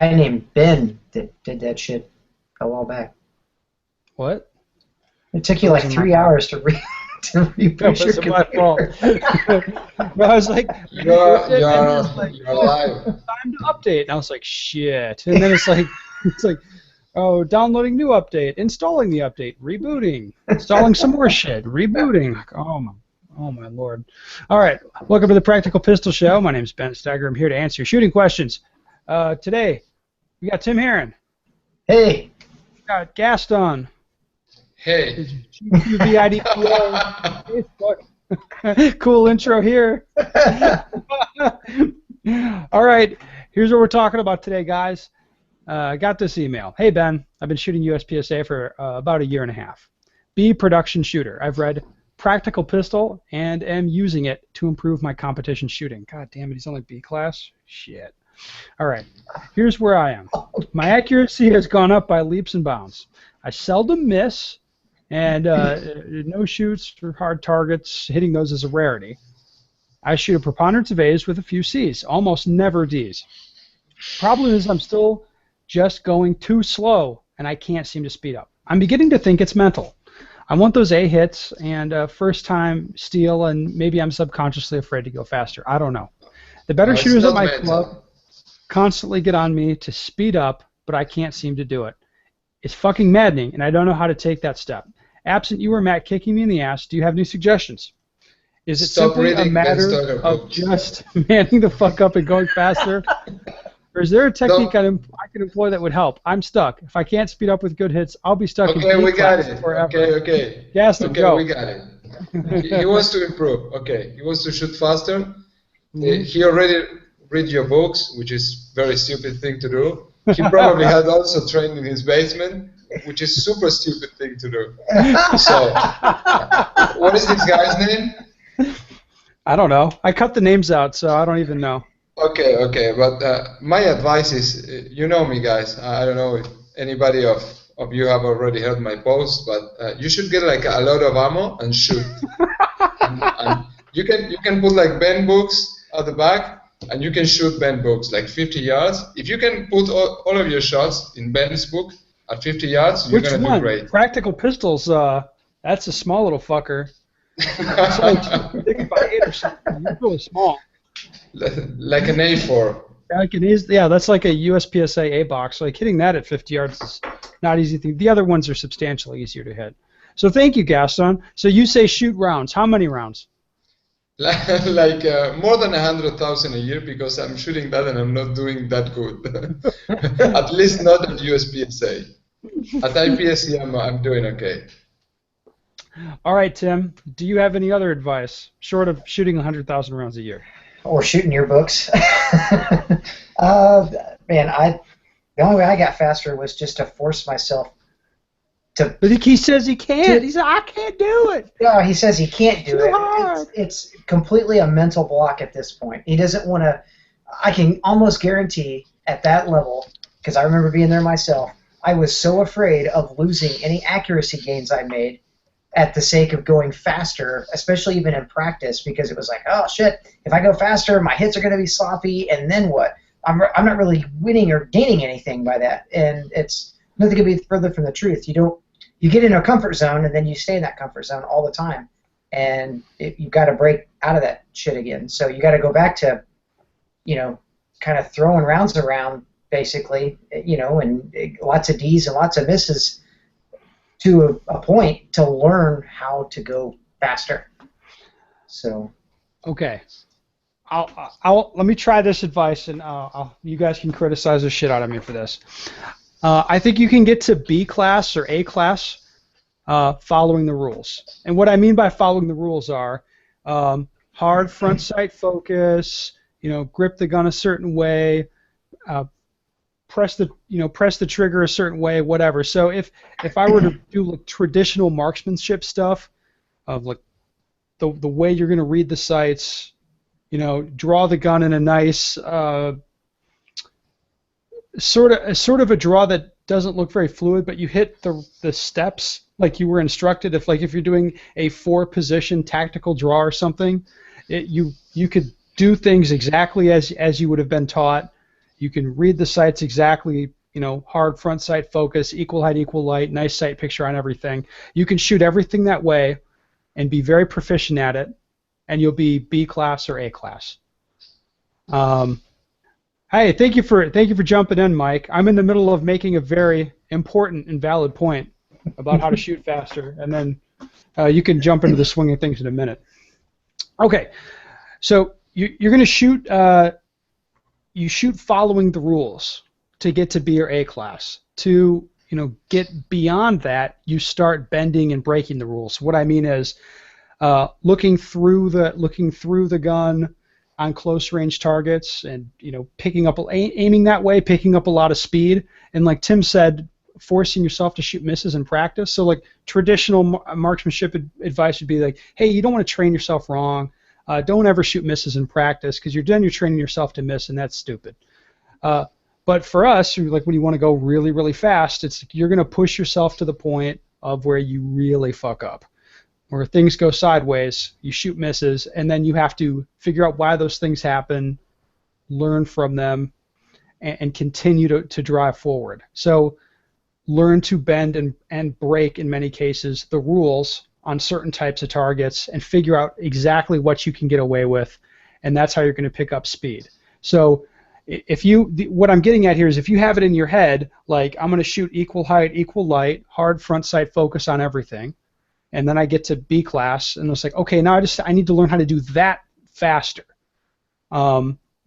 named Ben that did that shit a while back. What? It took you like 3 hours to to reboot your That wasn't my fault. computer. But I was like, You're "Oh, alive. time to update," and I was like, "Shit!" And then it's like, oh, downloading new update, installing the update, rebooting, installing some more shit, rebooting. Like, oh my lord! All right, welcome to the Practical Pistol Show. My name's Ben Stagger. I'm here to answer your shooting questions. Today, we got Tim Herron. Hey. We got Gaston. Hey. Facebook. Cool intro here. All right, here's what we're talking about today, guys. I got this email. Hey, Ben, I've been shooting USPSA for about a year and a half. Be production shooter. I've read Practical Pistol and am using it to improve my competition shooting. God damn it, he's only B class? Shit. All right, here's where I am. My accuracy has gone up by leaps and bounds. I seldom miss, and no shoots for hard targets. Hitting those is a rarity. I shoot a preponderance of A's with a few C's, almost never D's. Problem is I'm still just going too slow, and I can't seem to speed up. I'm beginning to think it's mental. I want those A hits and first-time steal, and maybe I'm subconsciously afraid to go faster. I don't know. The better shooters at my club constantly get on me to speed up, but I can't seem to do it. It's fucking maddening, and I don't know how to take that step. Absent you or Matt kicking me in the ass, do you have any suggestions? Is it simply a matter of just manning the fuck up and going faster? Or is there a technique I can employ that would help? I'm stuck. If I can't speed up with good hits, I'll be stuck in Okay, we got it. forever. Okay. Gaston, okay, go. we got it. He wants to improve. Okay, he wants to shoot faster. He already read your books, which is very stupid thing to do. He probably had also trained in his basement, which is super stupid thing to do. So, what is this guy's name? I don't know. I cut the names out, so I don't even know. Okay, but my advice is, you know me, guys. I don't know if anybody of you have already heard my post, but you should get like a lot of ammo and shoot. and you can put like Ben books at the back, and you can shoot Ben books like 50 yards. If you can put all of your shots in Ben's book at 50 yards, you're gonna do great. Practical Pistols. That's a small little fucker. It's like 6 by 8 or something. It's really small. Like an A4. Yeah, that's like a USPSA A box. Like hitting that at 50 yards is not easy thing. The other ones are substantially easier to hit. So thank you, Gaston. So you say shoot rounds. How many rounds? Like more than 100,000 a year, because I'm shooting that and I'm not doing that good. At least not at USPSA. At IPSC, I'm doing okay. All right, Tim. Do you have any other advice short of shooting 100,000 rounds a year? Or shooting your books. Man, the only way I got faster was just to force myself to. But he says he can't. He said, I can't do it. No, he says he can't do Too it. hard. It's completely a mental block at this point. He doesn't want to. I can almost guarantee at that level, because I remember being there myself, I was so afraid of losing any accuracy gains I made at the sake of going faster, especially even in practice, because it was like, oh shit, if I go faster, my hits are going to be sloppy, and then what? I'm not really winning or gaining anything by that, and it's nothing could be further from the truth. You get in a comfort zone, and then you stay in that comfort zone all the time, and you've got to break out of that shit again. So you got to go back to, kind of throwing rounds around, basically, and lots of D's and lots of misses to a point to learn how to go faster. So. Okay. Let me try this advice, and you guys can criticize the shit out of me for this. I think you can get to B class or A class following the rules. And what I mean by following the rules are hard front sight focus, grip the gun a certain way, press the trigger a certain way, whatever. So if I were to do like traditional marksmanship stuff of like the way you're going to read the sights, draw the gun in a nice sort of a draw that doesn't look very fluid, but you hit the steps like you were instructed. If you're doing a 4-position tactical draw or something, you could do things exactly as you would have been taught. You can read the sights exactly, hard front sight focus, equal height, equal light, nice sight picture on everything. You can shoot everything that way and be very proficient at it, and you'll be B class or A class. Hey, thank you for jumping in, Mike. I'm in the middle of making a very important and valid point about how to shoot faster, and then you can jump into the swing of things in a minute. Okay, so you're going to shoot. You shoot following the rules to get to B or A class. To get beyond that, you start bending and breaking the rules. What I mean is looking through the gun on close range targets, and aiming that way, picking up a lot of speed, and like Tim said, forcing yourself to shoot misses in practice. So like traditional marksmanship advice would be like, hey, you don't want to train yourself wrong. Don't ever shoot misses in practice, because you're training yourself to miss, and that's stupid. But for us, like when you want to go really, really fast, it's you're going to push yourself to the point of where you really fuck up, where things go sideways, you shoot misses, and then you have to figure out why those things happen, learn from them, and continue to drive forward. So learn to bend and break, in many cases, the rules on certain types of targets and figure out exactly what you can get away with, and that's how you're going to pick up speed. So what I'm getting at here is if you have it in your head, like I'm going to shoot equal height, equal light, hard front sight focus on everything, and then I get to B class, and it's like, okay, now I need to learn how to do that faster.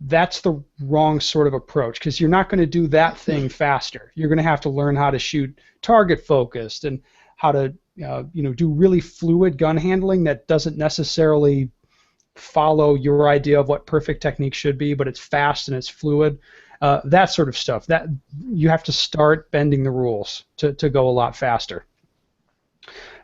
That's the wrong sort of approach, because you're not going to do that thing faster. You're going to have to learn how to shoot target focused and how to do really fluid gun handling that doesn't necessarily follow your idea of what perfect technique should be, but it's fast and it's fluid. That sort of stuff. That you have to start bending the rules to go a lot faster.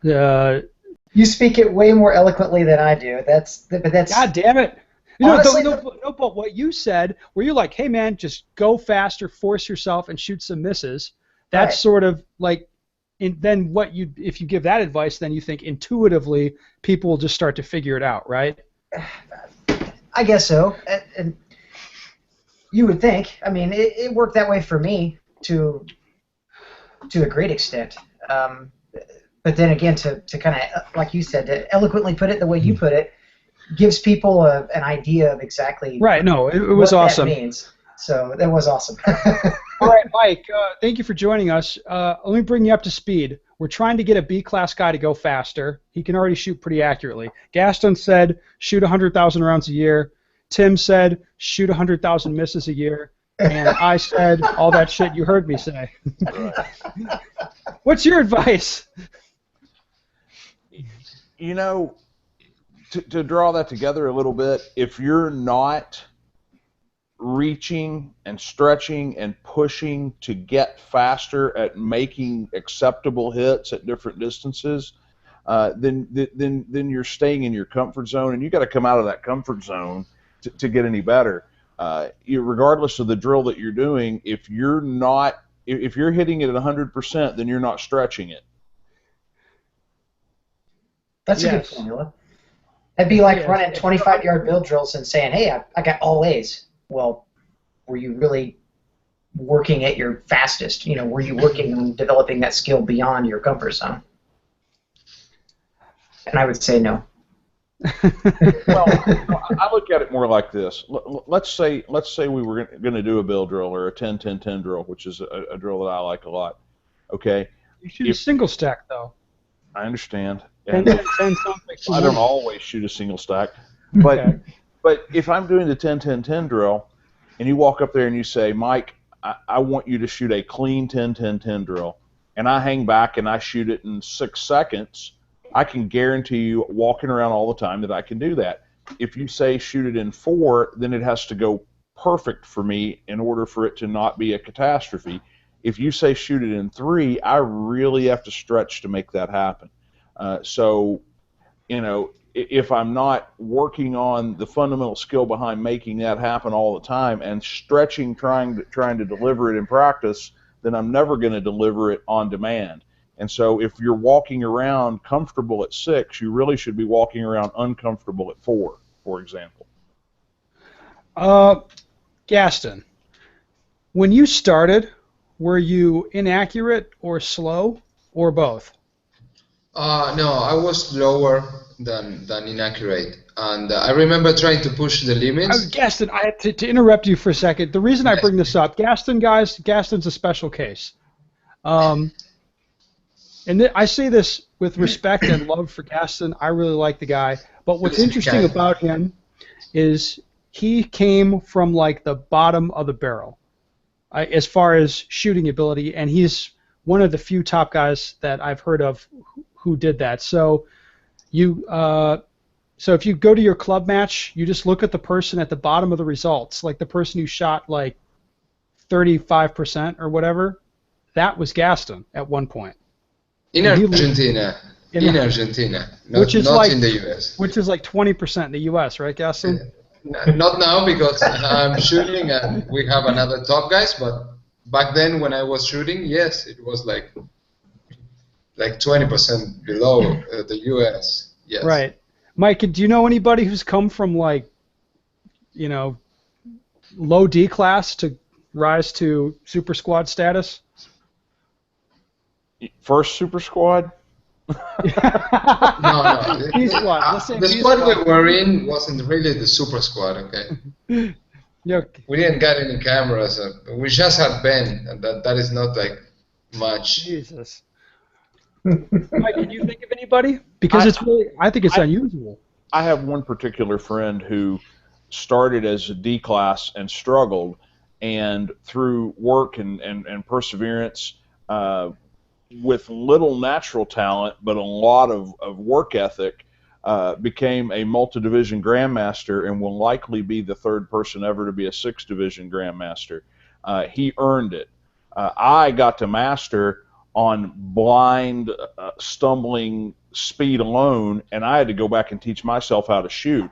You speak it way more eloquently than I do. That's God damn it. Honestly, But what you said, where you're like, hey man, just go faster, force yourself, and shoot some misses. That's right. Sort of like, then if you give that advice, then you think intuitively people will just start to figure it out, right? I guess so. And you would think. I mean, it worked that way for me to a great extent. But then again, to kind of, like you said, to eloquently put it the way you put it, gives people an idea of exactly right. No, it was awesome. That means. So that was awesome. All right, Mike, thank you for joining us. Let me bring you up to speed. We're trying to get a B-class guy to go faster. He can already shoot pretty accurately. Gaston said shoot 100,000 rounds a year. Tim said shoot 100,000 misses a year. And I said all that shit you heard me say. What's your advice? To draw that together a little bit, if you're not reaching and stretching and pushing to get faster at making acceptable hits at different distances, then you're staying in your comfort zone, and you got to come out of that comfort zone to get any better. Regardless of the drill that you're doing, if you're hitting it at 100%, then you're not stretching it. That's a good formula. That'd be like running 25-yard build drills and saying, hey, I got all A's. Well, were you really working at your fastest? Were you working on developing that skill beyond your comfort zone? And I would say no. Well, I look at it more like this. Let's say we were going to do a build drill or a 10-10-10 drill, which is a drill that I like a lot. Okay. You shoot a single stack, though. I understand. 10-10-10 I don't always shoot a single stack, but if I'm doing the 10-10-10 drill, and you walk up there and you say, Mike, I want you to shoot a clean 10-10-10 drill, and I hang back and I shoot it in 6 seconds, I can guarantee you, walking around all the time, that I can do that. If you say shoot it in 4, then it has to go perfect for me in order for it to not be a catastrophe. If you say shoot it in 3, I really have to stretch to make that happen. So, if I'm not working on the fundamental skill behind making that happen all the time and stretching, trying to deliver it in practice, then I'm never going to deliver it on demand. And so if you're walking around comfortable at 6, you really should be walking around uncomfortable at 4, for example. Gaston, When you started, were you inaccurate or slow or both? No, I was lower than inaccurate, and I remember trying to push the limits. Gaston, I had to interrupt you for a second. The reason I bring this up, Gaston, guys, Gaston's a special case. And I say this with respect and love for Gaston. I really like the guy. But what's interesting about him is he came from like the bottom of the barrel as far as shooting ability, and he's one of the few top guys that I've heard of who did that. So so if you go to your club match, you just look at the person at the bottom of the results, like the person who shot like 35% or whatever. That was Gaston at one point. In Argentina. In Argentina. Not in the US. Which is like 20% in the US, right, Gaston? Not now, because I'm shooting and we have another top guys, but back then when I was shooting, yes, it was like 20% below the US. Yes. Right. Mike, do you know anybody who's come from like, low D class to rise to super squad status? First super squad? No. B squad. Let's say the B squad squad. we were in wasn't really the super squad, okay? We didn't get any cameras. We just had Ben, and that is not like much. Jesus. Mike, can you think of anybody? Because I think it's unusual. I have one particular friend who started as a D class and struggled, and through work and perseverance, with little natural talent but a lot of work ethic, became a multi-division grandmaster and will likely be the third person ever to be a 6th division grandmaster. He earned it. I got to master on blind, stumbling speed alone, and I had to go back and teach myself how to shoot.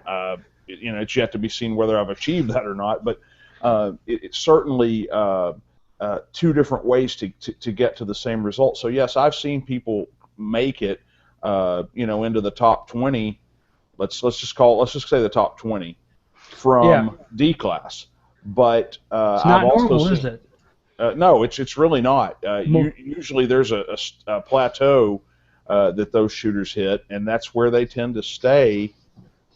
It's yet to be seen whether I've achieved that or not, but it's certainly two different ways to get to the same result. So yes, I've seen people make it, into the top 20. Let's just say the top 20 from D class. But it's not normal, is it? No, it's really not. Usually there's a plateau that those shooters hit, and that's where they tend to stay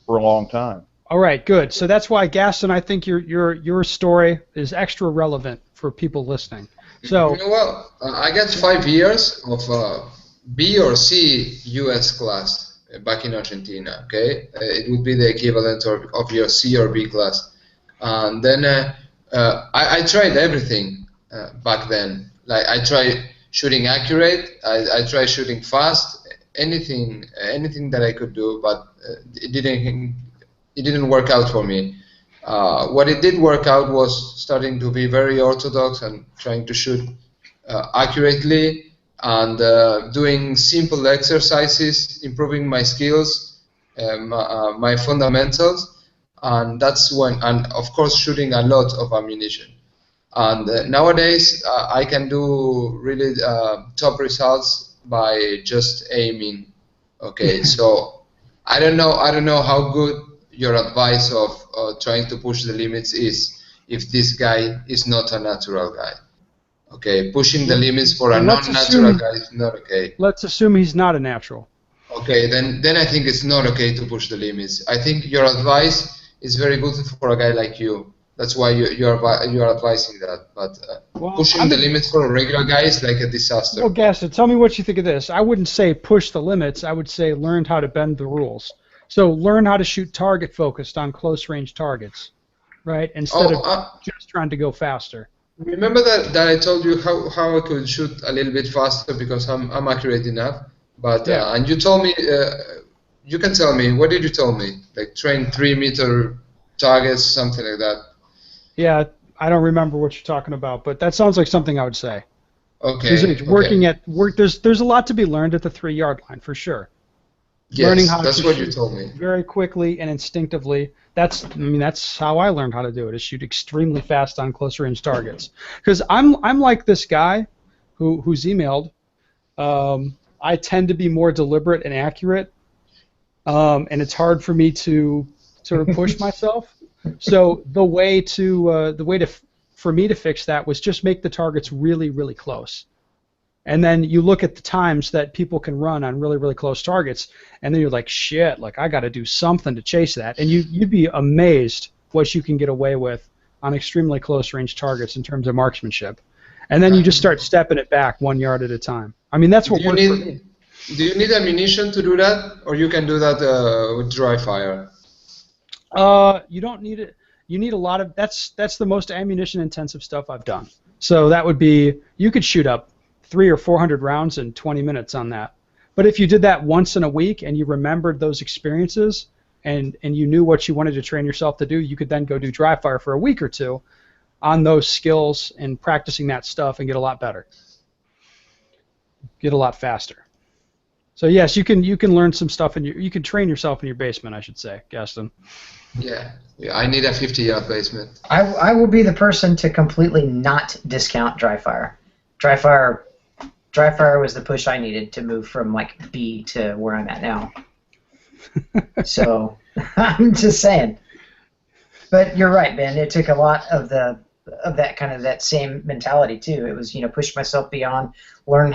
for a long time. All right, good. So that's why, Gaston, I think your story is extra relevant for people listening. So I got 5 years of B or C U.S. class back in Argentina. Okay, it would be the equivalent of your C or B class, and then I tried everything back then. Like I tried shooting accurate, I tried shooting fast, anything that I could do, but it didn't work out for me. What it did work out was starting to be very orthodox and trying to shoot accurately and doing simple exercises, improving my skills, my fundamentals, and that's when, and of course shooting a lot of ammunition. And nowadays I can do really top results by just aiming. Okay, so I don't know how good your advice of trying to push the limits is if this guy is not a natural guy. Okay, pushing the limits for a non-natural guy is not okay. Let's assume he's not a natural. Okay, then I think it's not okay to push the limits. I think your advice is very good for a guy like you. That's why you're advising that. But pushing the limits for a regular guy is like a disaster. Well, Gaston, tell me what you think of this. I wouldn't say push the limits. I would say learn how to bend the rules. So learn how to shoot target focused on close range targets, right? Instead of just trying to go faster. Remember that I told you how I could shoot a little bit faster because I'm accurate enough. But and you told me you can tell me, what did you tell me? Like train 3-meter targets, something like that. Yeah, I don't remember what you're talking about, but that sounds like something I would say. Okay. Working at work, there's a lot to be learned at the 3-yard line for sure. Yes, learning how that's to what shoot you told me. Very quickly and instinctively. That's how I learned how to do it. Is shoot extremely fast on close range targets. Because I'm like this guy who's emailed. I tend to be more deliberate and accurate, and it's hard for me to sort of push myself. So the way to for me to fix that was just make the targets really, really close. And then you look at the times that people can run on really, really close targets, and then you're like, shit, like I got to do something to chase that. And you'd be amazed what you can get away with on extremely close range targets in terms of marksmanship. And then you just start stepping it back 1 yard at a time. I mean, that's what worked for me. Do you need ammunition to do that, or you can do that with dry fire? You don't need it. You need a lot of. That's the most ammunition intensive stuff I've done. So that would be, you could shoot up 300 or 400 rounds in 20 minutes on that. But if you did that once in a week and you remembered those experiences and you knew what you wanted to train yourself to do, you could then go do dry fire for a week or two on those skills and practicing that stuff and get a lot better. Get a lot faster. So yes, you can learn some stuff and you can train yourself in your basement, I should say, Gaston. Yeah, I need a 50-yard basement. I will be the person to completely not discount dry fire. Dry fire was the push I needed to move from like B to where I'm at now. So I'm just saying. But you're right, Ben. It took a lot of that same mentality too. It was, push myself beyond, learn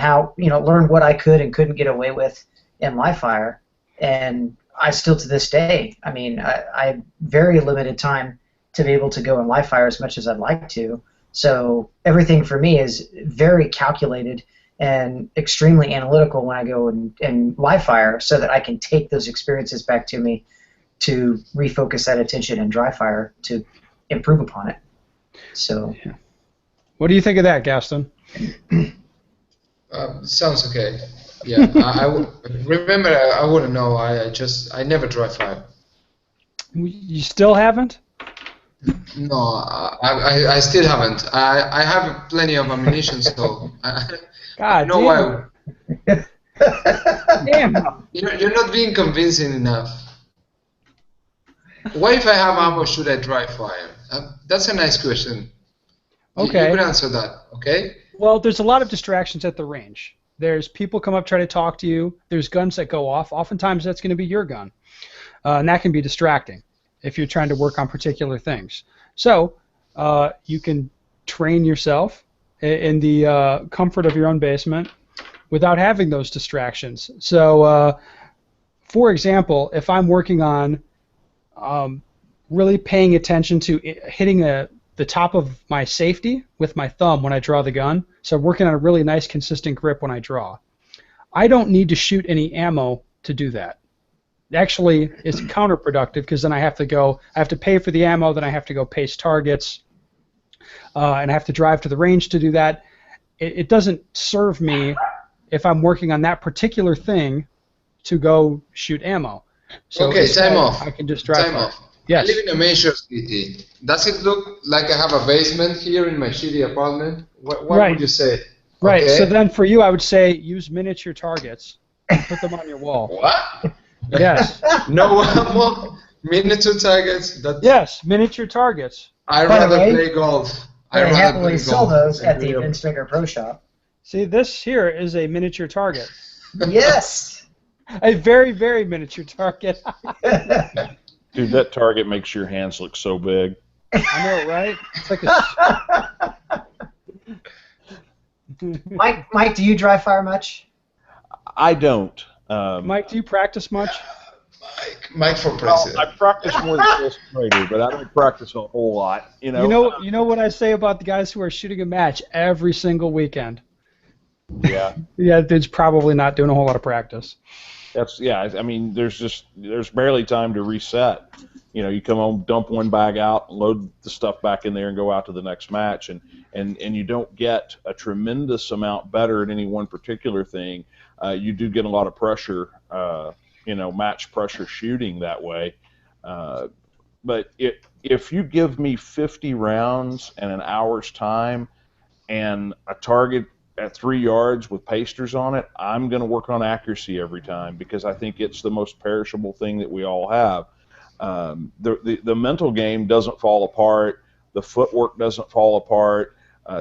what I could and couldn't get away with in live fire, and I still to this day. I mean, I have very limited time to be able to go in live fire as much as I'd like to. So everything for me is very calculated and extremely analytical when I go in live fire, so that I can take those experiences back to me to refocus that attention in dry fire to improve upon it. So, yeah. What do you think of that, Gaston? Sounds okay. Yeah, remember, I wouldn't know. I never dry fire. You still haven't? No, I still haven't. I have plenty of ammunition, so God no damn. Damn. You're not being convincing enough. Why, if I have ammo, should I dry fire? That's a nice question. Okay. You could answer that, okay? Well, there's a lot of distractions at the range. There's people come up, try to talk to you. There's guns that go off. Oftentimes that's going to be your gun. And that can be distracting if you're trying to work on particular things. So you can train yourself in the comfort of your own basement without having those distractions. So, for example, if I'm working on really paying attention to hitting the top of my safety with my thumb when I draw the gun, so I'm working on a really nice consistent grip when I draw, I don't need to shoot any ammo to do that. Actually, it's counterproductive, because then I have to pay for the ammo, then I have to go paste targets, and I have to drive to the range to do that. It doesn't serve me if I'm working on that particular thing to go shoot ammo. So okay, time off. I can just drive time off. Yes. I live in a major city. Does it look like I have a basement here in my shitty apartment? What right. would you say? Right. Okay. So then for you, I would say use miniature targets and put them on your wall. What? Yes. No ammo, miniature targets. Yes, miniature targets. I'd rather play golf. I happily sell those at the Vince Finger Pro Shop. See, this here is a miniature target. Yes. A very, very miniature target. Dude, that target makes your hands look so big. I know, right? It's like a... Mike, do you dry fire much? I don't. Mike, do you practice much? Mike for president. Well, I practice more than Chris Prater, but I don't practice a whole lot. You know what I say about the guys who are shooting a match every single weekend. Yeah. Yeah, it's probably not doing a whole lot of practice. I mean, there's barely time to reset. You come home, dump one bag out, load the stuff back in there, and go out to the next match, and you don't get a tremendous amount better at any one particular thing. You do get a lot of pressure, match pressure shooting that way. But if you give me 50 rounds and an hour's time and a target at 3 yards with pasters on it, I'm going to work on accuracy every time, because I think it's the most perishable thing that we all have. The mental game doesn't fall apart. The footwork doesn't fall apart.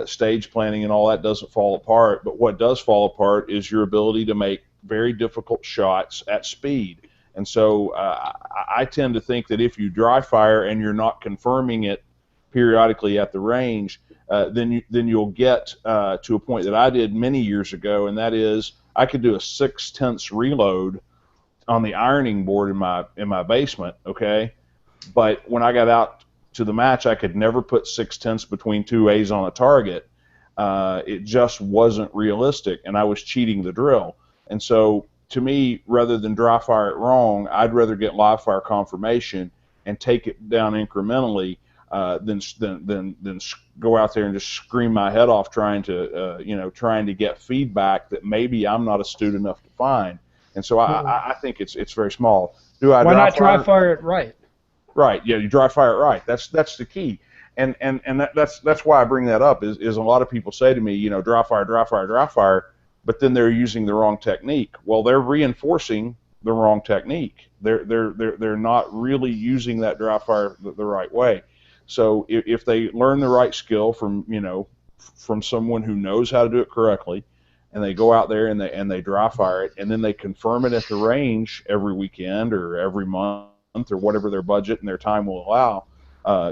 Stage planning and all that doesn't fall apart. But what does fall apart is your ability to make very difficult shots at speed. And so I tend to think that if you dry fire and you're not confirming it periodically at the range, then you'll get to a point that I did many years ago, and that is I could do a 6/10 reload on the ironing board in my basement, okay? But when I got out to the match, I could never put 6/10 between two A's on a target. It just wasn't realistic, and I was cheating the drill. And so, to me, rather than dry fire it wrong, I'd rather get live fire confirmation and take it down incrementally than go out there and just scream my head off trying to get feedback that maybe I'm not astute enough to find. And so I think it's very small. Why not dry fire it right? Right. Yeah, you dry fire it right. That's the key. And that's why I bring that up is a lot of people say to me, dry fire, but then they're using the wrong technique. Well, they're reinforcing the wrong technique. They're not really using that dry fire the right way. So if they learn the right skill from someone who knows how to do it correctly, and they go out there and they dry fire it, and then they confirm it at the range every weekend or every month or whatever their budget and their time will allow,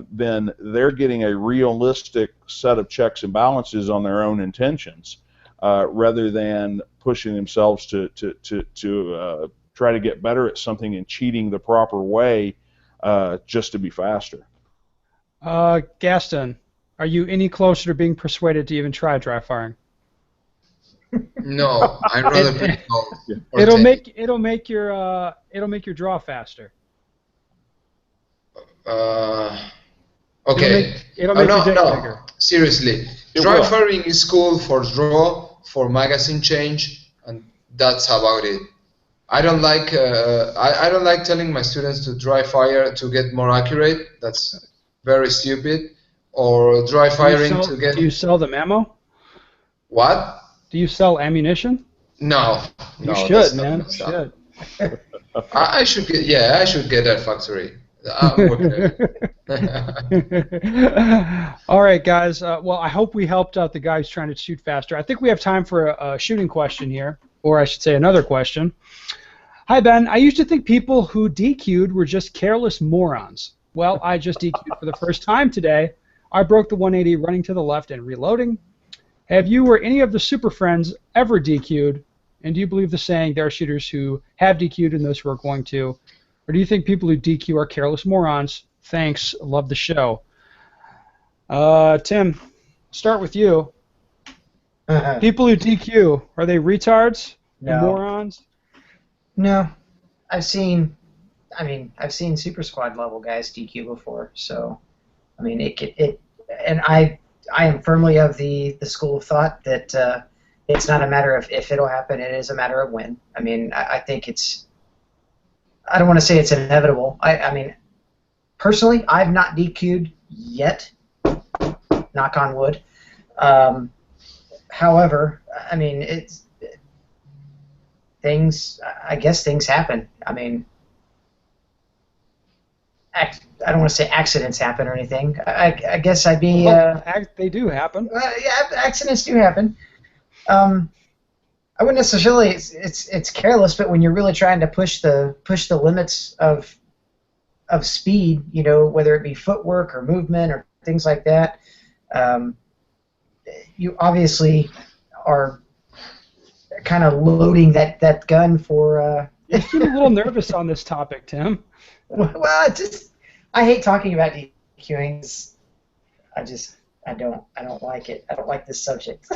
then they're getting a realistic set of checks and balances on their own intentions, rather than pushing themselves to try to get better at something and cheating the proper way just to be faster. Gaston, are you any closer to being persuaded to even try dry firing? No, I'd rather be It'll make your draw faster. Okay. It'll make your dick bigger. Seriously, dry firing is cool for draw, for magazine change, and that's about it. I don't like I don't like telling my students to dry fire to get more accurate. That's very stupid. Or dry firing to get. Do you sell them ammo? What? Do you sell ammunition? No. You should, man. You should. I should get. Yeah, I should get a factory. I'm working All right, guys. Well, I hope we helped out the guy who's trying to shoot faster. I think we have time for a shooting question here, or I should say another question. Hi, Ben. I used to think people who DQ'd were just careless morons. Well, I just DQ'd for the first time today. I broke the 180 running to the left and reloading. Have you or any of the super friends ever DQ'd? And do you believe the saying, there are shooters who have DQ'd and those who are going to? Or do you think people who DQ are careless morons? Thanks. Love the show. Tim, start with you. People who DQ, are they retards? No. Morons? No. I've seen Super Squad level guys DQ before, so I mean and I am firmly of the school of thought that it's not a matter of if it'll happen, it is a matter of when. I mean, I think I don't want to say it's inevitable. I mean, personally, I've not DQ'd yet, knock on wood. However, I mean, I guess things happen. I mean, I don't want to say accidents happen or anything. I guess I'd be. They do happen. Yeah, accidents do happen. I wouldn't necessarily. It's careless, but when you're really trying to push the limits of speed, whether it be footwork or movement or things like that, you obviously are kind of loading that gun for. You seem a little nervous on this topic, Tim. Well, I hate talking about DQing. I don't like it. I don't like this subject.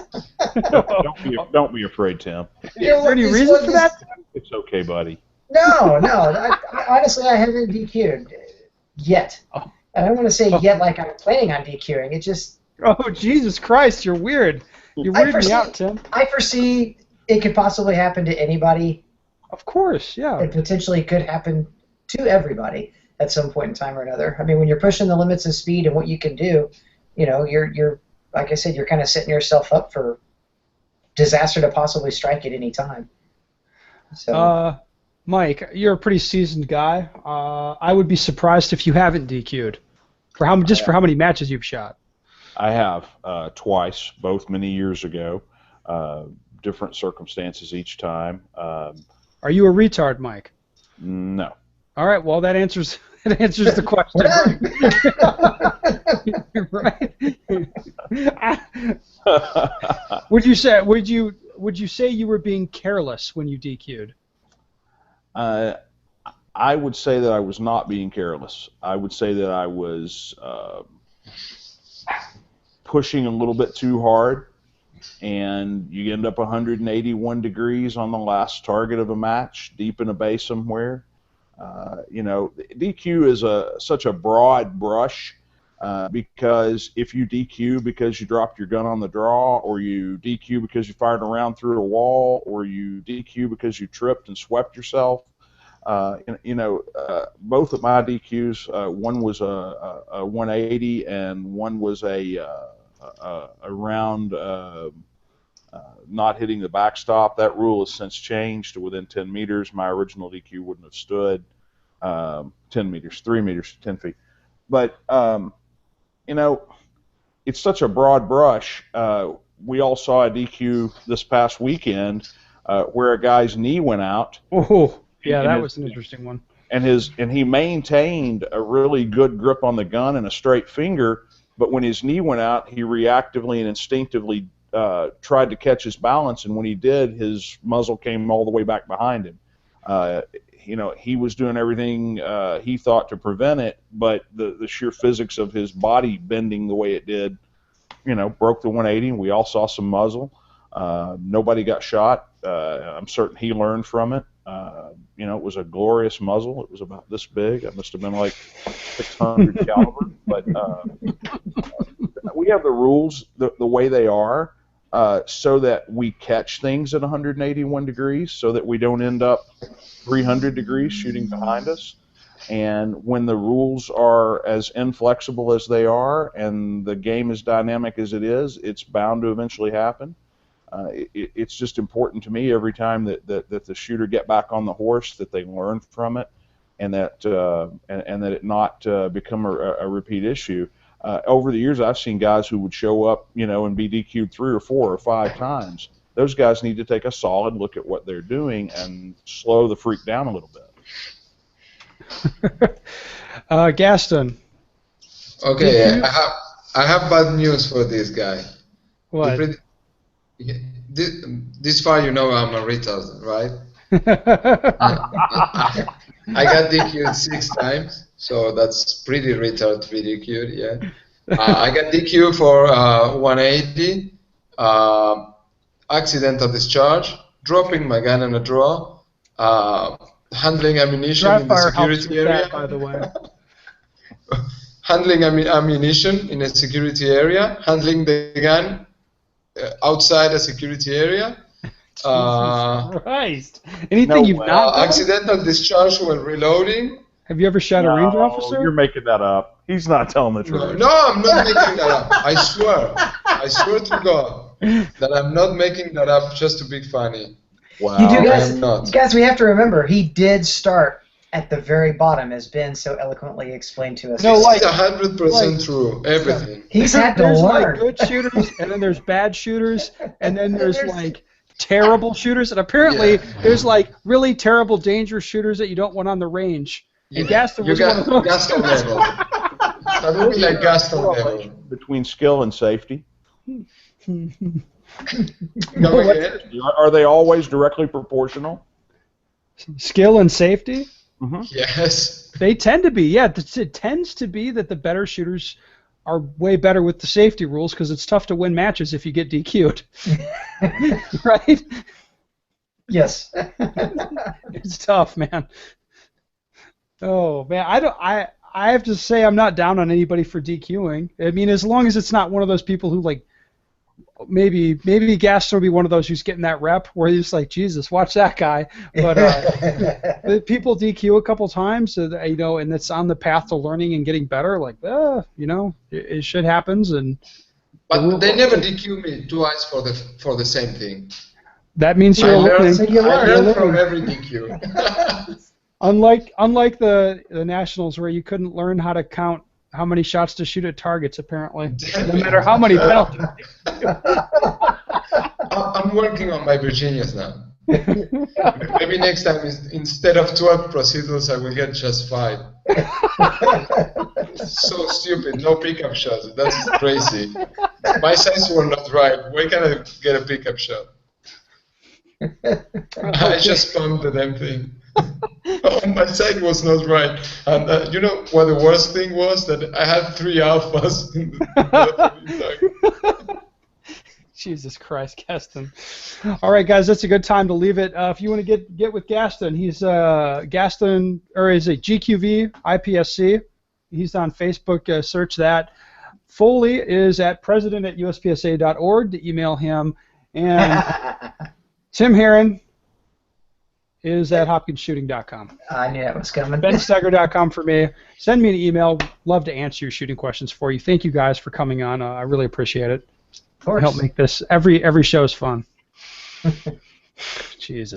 Don't be afraid, Tim. Is there any reason for that? It's okay, buddy. No. Honestly, I haven't DQ'd yet. Oh. And I don't want to say yet like I'm planning on DQing. It just. Oh, Jesus Christ! You're weird. You're weirding me out, Tim. I foresee it could possibly happen to anybody. Of course, yeah. It potentially could happen to everybody at some point in time or another. I mean, when you're pushing the limits of speed and what you can do, you're like I said, you're kind of setting yourself up for disaster to possibly strike at any time. So, Mike, you're a pretty seasoned guy. I would be surprised if you haven't DQ'd. For how many matches you've shot? I have twice, both many years ago. Different circumstances each time. Are you a retard, Mike? No. All right. Well, that answers It answers the question. Right? Would you say you were being careless when you DQ'd? I would say that I was not being careless. I would say that I was pushing a little bit too hard, and you end up 181 degrees on the last target of a match, deep in a bay somewhere. DQ is such a broad brush because if you DQ because you dropped your gun on the draw, or you DQ because you fired a round through a wall, or you DQ because you tripped and swept yourself, both of my DQs, one was a 180 and one was a round not hitting the backstop. That rule has since changed to within 10 meters. My original DQ wouldn't have stood 10 meters, 3 meters, 10 feet. But, it's such a broad brush. We all saw a DQ this past weekend where a guy's knee went out. Oh, yeah, that was an interesting one. And he maintained a really good grip on the gun and a straight finger, but when his knee went out, he reactively and instinctively tried to catch his balance, and when he did, his muzzle came all the way back behind him. He was doing everything he thought to prevent it, but the sheer physics of his body bending the way it did, broke the 180, and we all saw some muzzle. Nobody got shot. I'm certain he learned from it. It was a glorious muzzle. It was about this big. It must have been like 600 caliber. But we have the rules the way they are so that we catch things at 181 degrees so that we don't end up 300 degrees shooting behind us. And when the rules are as inflexible as they are and the game is dynamic as it is, it's bound to eventually happen. It's just important to me every time that the shooter get back on the horse, that they learn from it, and that it not become a repeat issue. Over the years, I've seen guys who would show up, and be DQ'd 3 or 4 or 5 times. Those guys need to take a solid look at what they're doing and slow the freak down a little bit. Gaston. Okay, I have bad news for this guy. What? This far, I'm a retard, right? I got DQ'd 6 times, so that's pretty retard to be DQ'd, yeah. I got DQ'd for 180, accidental discharge, dropping my gun in a drawer, handling ammunition in the security area. That, by the way. Handling ammunition in a security area, handling the gun outside a security area. Jesus Christ. Anything you've not done? Accidental discharge when reloading. Have you ever shot a ranger officer? You're making that up. He's not telling the truth. No, I'm not making that up. I swear to God that I'm not making that up just to be funny. Wow. You do, I am not. guys, we have to remember, he did start at the very bottom, as Ben so eloquently explained to us. No, it's 100% true. Everything. He's had to there's learn. Like good shooters, and then there's bad shooters, and then there's like terrible shooters, and apparently there's like really terrible, dangerous shooters that you don't want on the range. And Gaston was one of those. Gaston level. That would be like Gaston level. Between skill and safety. Go ahead. Are they always directly proportional? Skill and safety? Mm-hmm. Yes. They tend to be, yeah. It tends to be that the better shooters are way better with the safety rules because it's tough to win matches if you get DQ'd. Right? Yes. It's tough, man. Oh, man. I have to say I'm not down on anybody for DQing. I mean, as long as it's not one of those people who, like, maybe Gaston will be one of those who's getting that rep where he's like, Jesus, watch that guy. But people DQ a couple times, and it's on the path to learning and getting better. Like, it shit happens, and. But they never DQ me twice for the same thing. That means you're learning. I learned from every DQ. Unlike the Nationals, where you couldn't learn how to count how many shots to shoot at targets, apparently, no matter how many penalties. I'm working on my Virginias now. Maybe next time, instead of 12 procedures, I will get just 5. So stupid. No pickup shots. That's crazy. My sights were not right. Where can I get a pickup shot? I just pumped the damn thing. Oh, my sight was not right. And you know what the worst thing was? That I had 3 alphas in the Jesus Christ, Gaston. All right, guys, that's a good time to leave it. If you want to get with Gaston, he's Gaston, or is it GQV IPSC? He's on Facebook. Search that. Foley is at president@uspsa.org to email him, and Tim Herron is at hopkinsshooting.com. I knew that was coming. BenStegger.com for me. Send me an email. Love to answer your shooting questions for you. Thank you guys for coming on. I really appreciate it. Of course. Help make this every show is fun. Jesus.